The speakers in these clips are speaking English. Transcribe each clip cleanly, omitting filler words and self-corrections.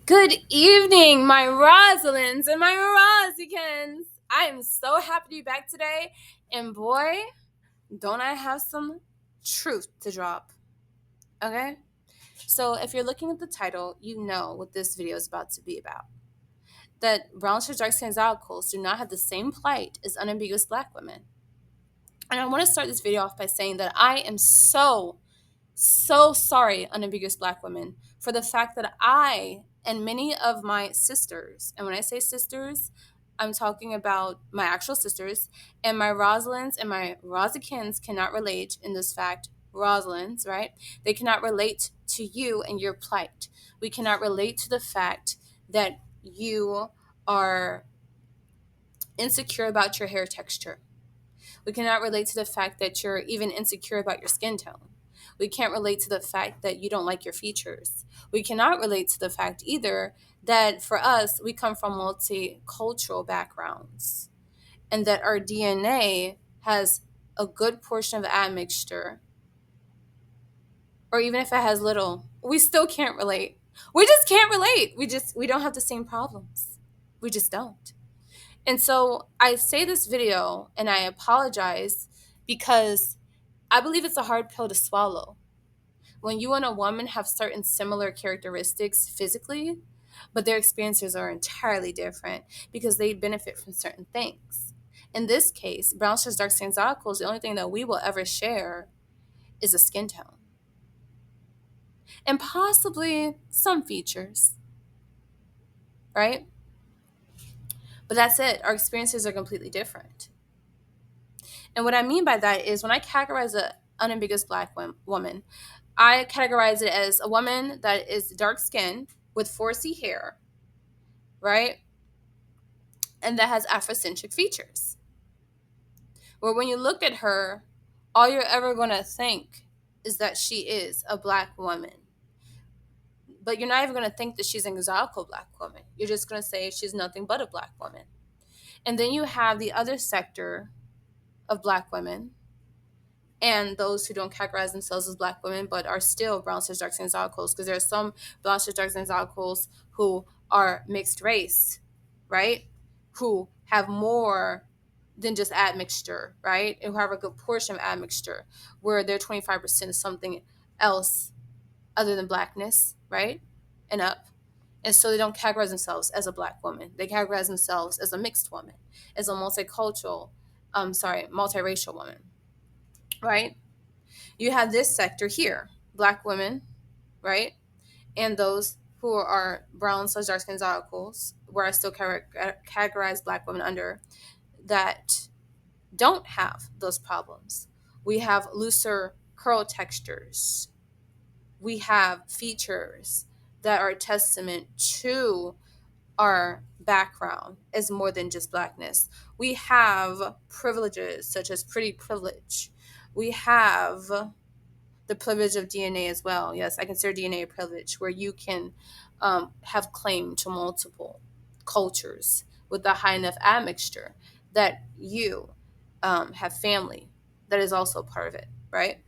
Good evening, my Rosalinds and my Rosikins. I am so happy to be back today. And boy, don't I have some truth to drop. Okay? So, if you're looking at the title, you know what this video is about to be about. That brown shirts, Darkskin Exoticals do not have the same plight as unambiguous black women. And I want to start this video off by saying that I am so sorry, unambiguous black women, for the fact that I and many of my sisters, and when I say sisters, I'm talking about my actual sisters, and my Rosalinds and my Rosikins cannot relate in this fact. Rosalinds, right? They cannot relate to you and your plight. We cannot relate to the fact that you are insecure about your hair texture. We cannot relate to the fact that you're even insecure about your skin tone. We can't relate to the fact that you don't like your features. We cannot relate to the fact either that for us, we come from multicultural backgrounds and that our DNA has a good portion of admixture, or even if it has little, we still can't relate. We just can't relate. We don't have the same problems. We just don't. And so I say this video and I apologize because I believe it's a hard pill to swallow when you and a woman have certain similar characteristics physically, but their experiences are entirely different because they benefit from certain things. In this case, brown shirts, dark skin, exoticals, the only thing that we will ever share is a skin tone and possibly some features, right? But that's it. Our experiences are completely different. And what I mean by that is when I categorize an unambiguous black woman, I categorize it as a woman that is dark skinned with 4C hair, right? And that has Afrocentric features. Where when you look at her, all you're ever going to think is that she is a black woman. But you're not even going to think that she's an exotical black woman. You're just going to say she's nothing but a black woman. And then you have the other sector of black women and those who don't categorize themselves as black women but are still brown cis dark skin exoticals, because there are some brown cis dark skin exoticals who are mixed race, right? Who have more than just admixture, right? And who have a good portion of admixture, where their 25% is something else other than blackness, right? And up. And so they don't categorize themselves as a black woman. They categorize themselves as a mixed woman, as a multiracial woman, right? You have this sector here, black women, right? And those who are brown / dark skin exoticals, where I still categorize black women under, that don't have those problems. We have looser curl textures. We have features that are a testament to our background as more than just blackness. We have privileges such as pretty privilege. We have the privilege of DNA as well. Yes, I consider DNA a privilege where you can have claim to multiple cultures with a high enough admixture that you have family that is also part of it, right?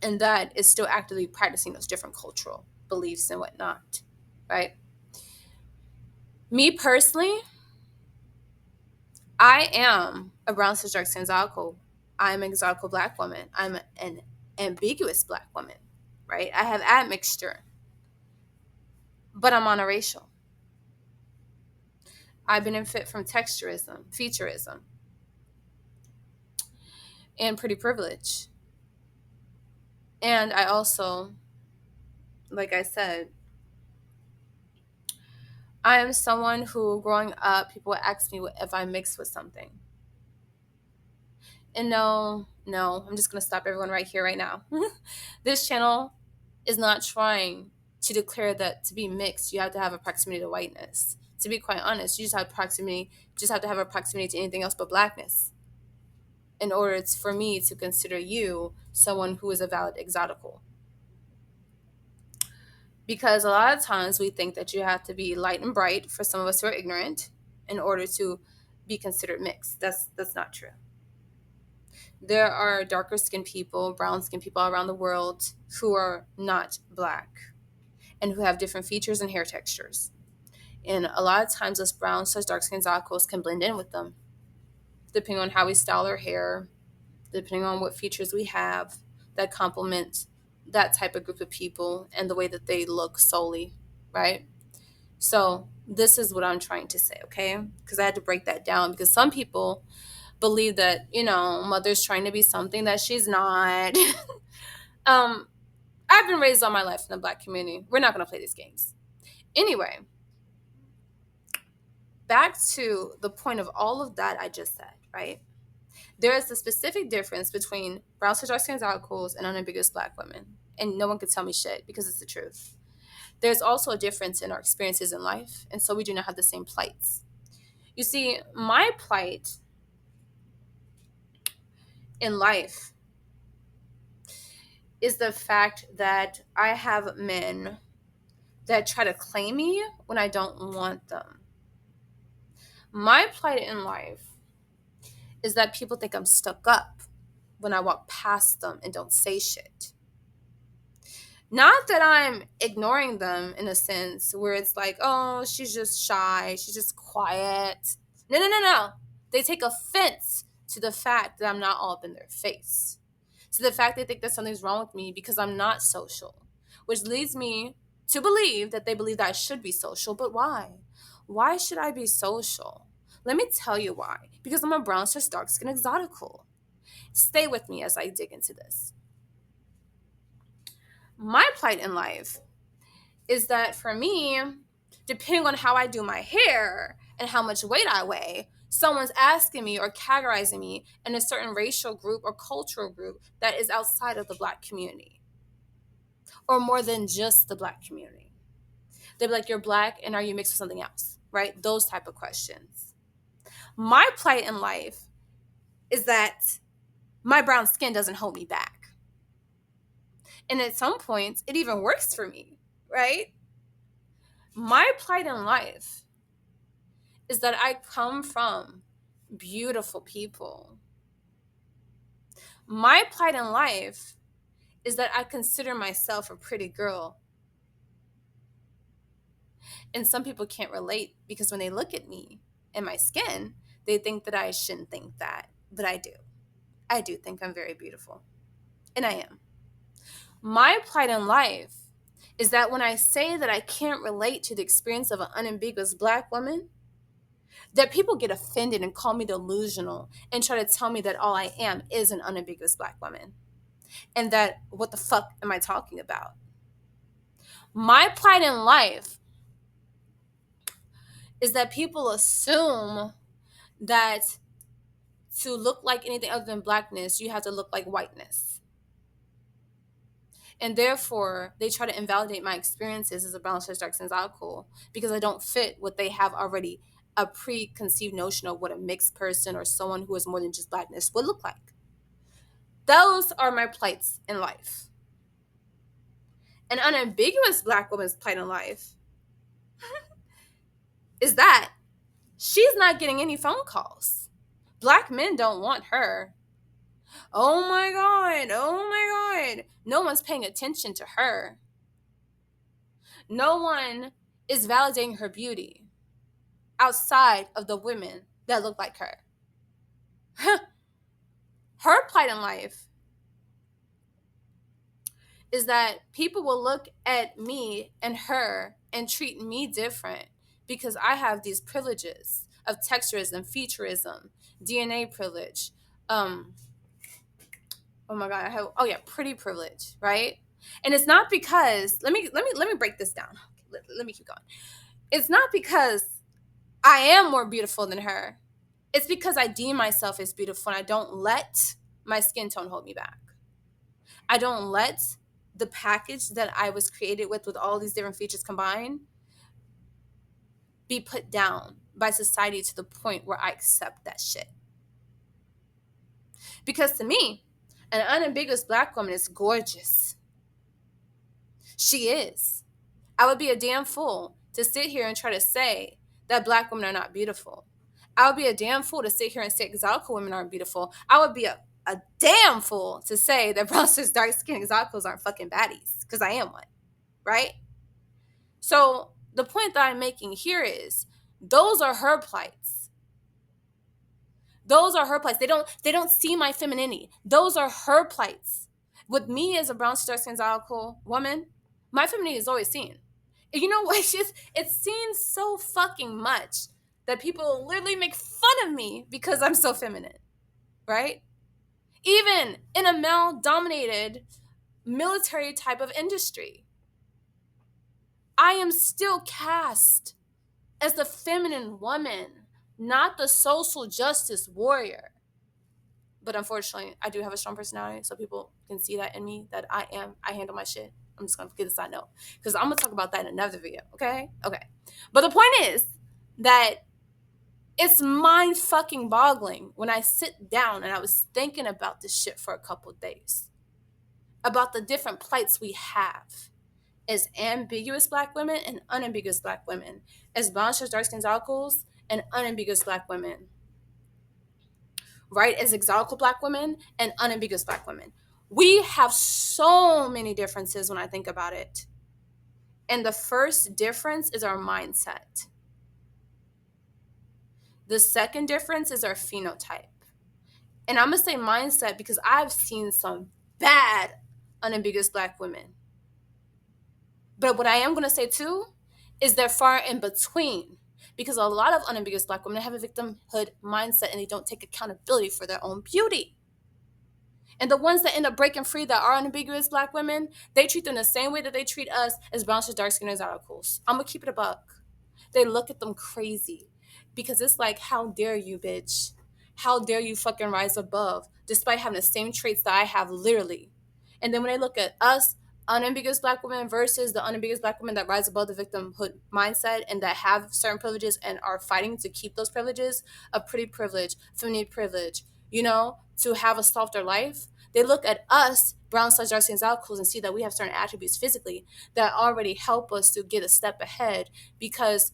And that is still actively practicing those different cultural beliefs and whatnot, right? Me personally, I am a brown cis dark skin exotical. I'm an exotical black woman. I'm an ambiguous black woman, right? I have admixture, but I'm monoracial. I benefit from texturism, featureism, and pretty privilege. And I also, like I said, I am someone who, growing up, people would ask me if I mixed with something. And no, I'm just going to stop everyone right here, right now. This channel is not trying to declare that to be mixed, you have to have a proximity to whiteness. To be quite honest, you just have to have a proximity to anything else but blackness in order for me to consider you someone who is a valid exotical. Because a lot of times we think that you have to be light and bright, for some of us who are ignorant, in order to be considered mixed. That's not true. There are darker skinned people, brown skinned people around the world who are not black. and who have different features and hair textures. And a lot of times us brown / dark skin exoticals can blend in with them, depending on how we style our hair, depending on what features we have that complement that type of group of people and the way that they look solely, right? So this is what I'm trying to say, okay? Because I had to break that down because some people believe that, mother's trying to be something that she's not. um, I've been raised all my life in the Black community. We're not going to play these games. Anyway, back to the point of all of that I just said, right? There is a specific difference between brown / dark skin exoticals and unambiguous Black women. And no one can tell me shit because it's the truth. There's also a difference in our experiences in life, and so we do not have the same plights. You see, my plight in life is the fact that I have men that try to claim me when I don't want them. My plight in life is that people think I'm stuck up when I walk past them and don't say shit. Not that I'm ignoring them in a sense where it's like, oh, she's just shy, she's just quiet. No. They take offense to the fact that I'm not all up in their face. To the fact they think that something's wrong with me because I'm not social, which leads me to believe that they believe that I should be social. But why? Why should I be social? Let me tell you why. Because I'm a brown / dark skin exotical. Stay with me as I dig into this. My plight in life is that for me, depending on how I do my hair and how much weight I weigh, someone's asking me or categorizing me in a certain racial group or cultural group that is outside of the Black community, or more than just the Black community. They'd be like, you're Black and are you mixed with something else, right? Those type of questions. My plight in life is that my brown skin doesn't hold me back. And at some points, it even works for me, right? My plight in life is that I come from beautiful people. My plight in life is that I consider myself a pretty girl. And some people can't relate because when they look at me and my skin, they think that I shouldn't think that, but I do. I do think I'm very beautiful, and I am. My plight in life is that when I say that I can't relate to the experience of an unambiguous Black woman, that people get offended and call me delusional and try to tell me that all I am is an unambiguous Black woman. And that, what the fuck am I talking about? My plight in life is that people assume that to look like anything other than Blackness, you have to look like whiteness. And therefore, they try to invalidate my experiences as a brown / dark skin exotical because I don't fit what they have already, a preconceived notion of what a mixed person or someone who is more than just Blackness would look like. Those are my plights in life. An unambiguous Black woman's plight in life is that she's not getting any phone calls. Black men don't want her. Oh my God. No one's paying attention to her. No one is validating her beauty outside of the women that look like her. Her plight in life is that people will look at me and her and treat me different because I have these privileges of texturism, featureism, DNA privilege. Oh my God, pretty privilege, right? And it's not because let me break this down. Let me keep going. It's not because I am more beautiful than her. It's because I deem myself as beautiful and I don't let my skin tone hold me back. I don't let the package that I was created with all these different features combined, be put down by society to the point where I accept that shit. Because to me, an unambiguous Black woman is gorgeous. She is. I would be a damn fool to sit here and try to say that Black women are not beautiful. I would be a damn fool to sit here and say exotical women aren't beautiful. I would be a damn fool to say that brown / dark skin exoticals aren't fucking baddies, because I am one, right? So the point that I'm making here is those are her plights. Those are her plights. They don't see my femininity. Those are her plights. With me as a brown dark-skinned exotical woman, my femininity is always seen. And you know what? It's seen so fucking much that people literally make fun of me because I'm so feminine, right? Even in a male-dominated military type of industry, I am still cast as the feminine woman, not the social justice warrior. But unfortunately, I do have a strong personality, so people can see that in me, that I handle my shit. I'm just gonna get this side note, because I'm gonna talk about that in another video, okay? Okay. But the point is that it's mind fucking boggling when I sit down and I was thinking about this shit for a couple of days, about the different plights we have as ambiguous Black women and unambiguous Black women, as blonde, dark-skinned exoticals and unambiguous Black women, right? As exotical Black women and unambiguous Black women. We have so many differences when I think about it. And the first difference is our mindset. The second difference is our phenotype. And I'm going to say mindset because I've seen some bad unambiguous Black women. But what I am going to say too is they're far in between, because a lot of unambiguous Black women have a victimhood mindset and they don't take accountability for their own beauty. And the ones that end up breaking free that are unambiguous Black women, they treat them the same way that they treat us as brown, dark-skinned exoticals. I'm going to keep it a buck. They look at them crazy because it's like, how dare you, bitch? How dare you fucking rise above despite having the same traits that I have, literally. And then when they look at us, unambiguous Black women versus the unambiguous Black women that rise above the victimhood mindset and that have certain privileges and are fighting to keep those privileges, a pretty privilege, feminine privilege, to have a softer life, they look at us, brown, dark-skinned exoticals, and see that we have certain attributes physically that already help us to get a step ahead, because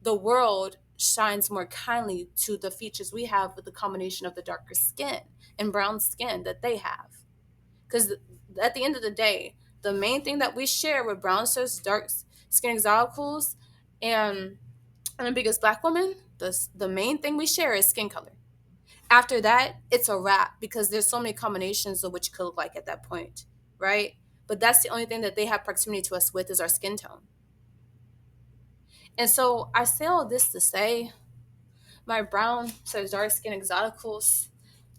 the world shines more kindly to the features we have with the combination of the darker skin and brown skin that they have. Because at the end of the day, the main thing that we share with brown, dark-skinned exoticals and unambiguous Black women, the main thing we share is skin color. After that, it's a wrap, because there's so many combinations of what you could look like at that point, right? But that's the only thing that they have proximity to us with, is our skin tone. And so I say all this to say, my brown, dark-skinned exoticals,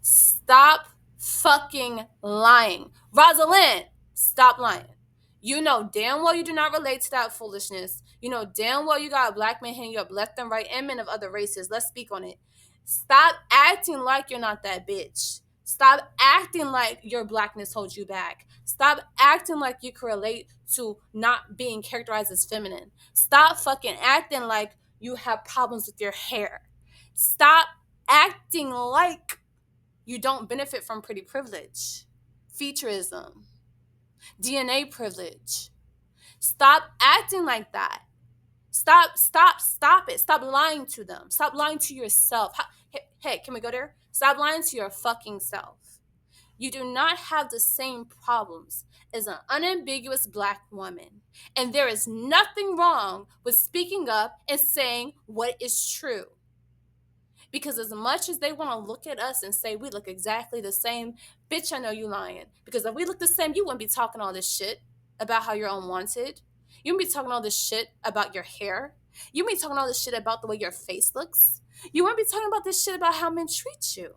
stop fucking lying. Rosalind, stop lying. You know damn well you do not relate to that foolishness. You know damn well you got a Black man hitting you up left and right, and men of other races. Let's speak on it. Stop acting like you're not that bitch. Stop acting like your Blackness holds you back. Stop acting like you can relate to not being characterized as feminine. Stop fucking acting like you have problems with your hair. Stop acting like you don't benefit from pretty privilege, featureism, DNA privilege. Stop acting like that. Stop it. Stop lying to them. Stop lying to yourself. Hey, can we go there? Stop lying to your fucking self. You do not have the same problems as an unambiguous Black woman. And there is nothing wrong with speaking up and saying what is true. Because as much as they want to look at us and say we look exactly the same, bitch, I know you lying. Because if we look the same, you wouldn't be talking all this shit about how you're unwanted. You wouldn't be talking all this shit about your hair. You wouldn't be talking all this shit about the way your face looks. You wouldn't be talking about this shit about how men treat you.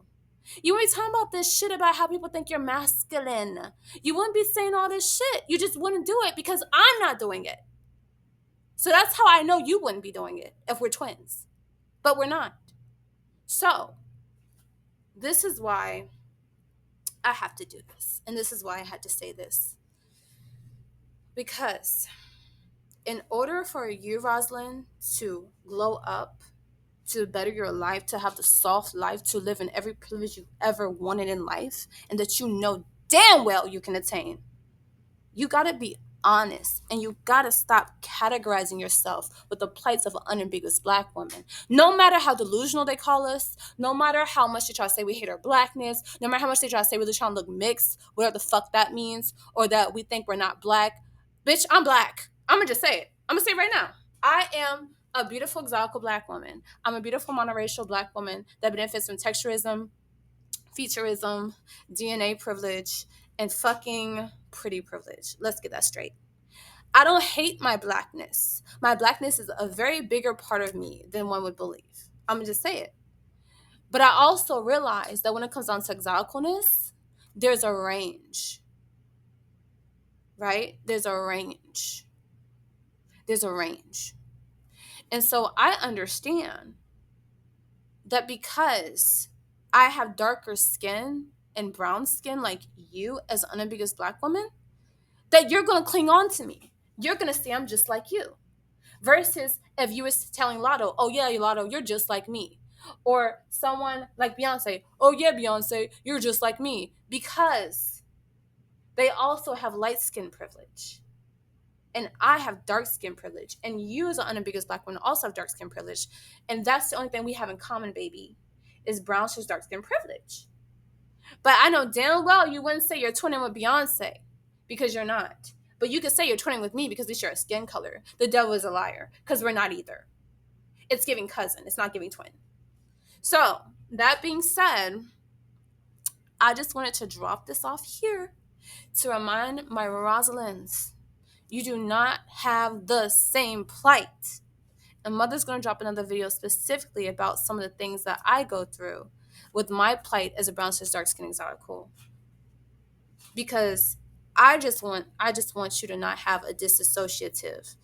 You wouldn't be talking about this shit about how people think you're masculine. You wouldn't be saying all this shit. You just wouldn't do it because I'm not doing it. So that's how I know you wouldn't be doing it if we're twins. But we're not. So, this is why I have to do this. And this is why I had to say this. Because in order for you, Rosalind, to glow up, to better your life, to have the soft life, to live in every privilege you've ever wanted in life, and that you know damn well you can attain, you got to be honest, and you got to stop categorizing yourself with the plights of an unambiguous Black woman. No matter how delusional they call us, no matter how much they try to say we hate our Blackness, no matter how much they try to say we're trying to look mixed, whatever the fuck that means, or that we think we're not Black. Bitch, I'm Black. I'm gonna just say it. I'm gonna say right now, I am a beautiful exotical black woman. I'm a beautiful monoracial black woman that benefits from texturism, featureism, DNA privilege, and fucking pretty privilege. Let's get that straight. I don't hate my blackness. My blackness is a very bigger part of me than one would believe. I'm gonna just say it. But I also realize that when it comes down to exoticalness, there's a range, right? There's a range. There's a range. And so I understand that because I have darker skin and brown skin like you as an unambiguous black woman, that you're going to cling on to me. You're going to say I'm just like you. Versus if you was telling Lotto, oh yeah, Lotto, you're just like me. Or someone like Beyonce, oh yeah, Beyonce, you're just like me. Because they also have light skin privilege. And I have dark skin privilege. And you as an unambiguous black woman also have dark skin privilege. And that's the only thing we have in common, baby, is brown slash dark skin privilege. But I know damn well you wouldn't say you're twinning with Beyonce because you're not. But you could say you're twinning with me because we share a skin color. The devil is a liar because we're not either. It's giving cousin. It's not giving twin. So that being said, I just wanted to drop this off here to remind my Rosalinds, you do not have the same plight. And Mother's going to drop another video specifically about some of the things that I go through with my plight as a brown cis dark skin exotical. Because I just want you to not have a disassociative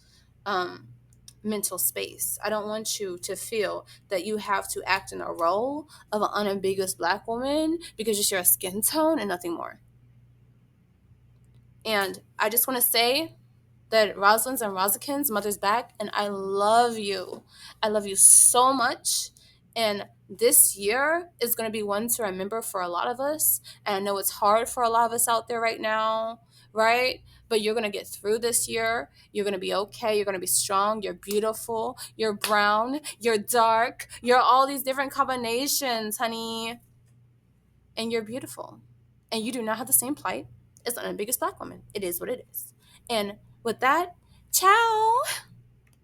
mental space. I don't want you to feel that you have to act in a role of an unambiguous black woman because you share a skin tone and nothing more. And I just want to say that Rosalind's and Rosikins, Mother's back, and I love you. I love you so much. And this year is going to be one to remember for a lot of us. And I know it's hard for a lot of us out there right now, right? But you're going to get through this year. You're going to be okay. You're going to be strong. You're beautiful. You're brown. You're dark. You're all these different combinations, honey. And you're beautiful. And you do not have the same plight as the biggest black woman. It is what it is. And with that, ciao.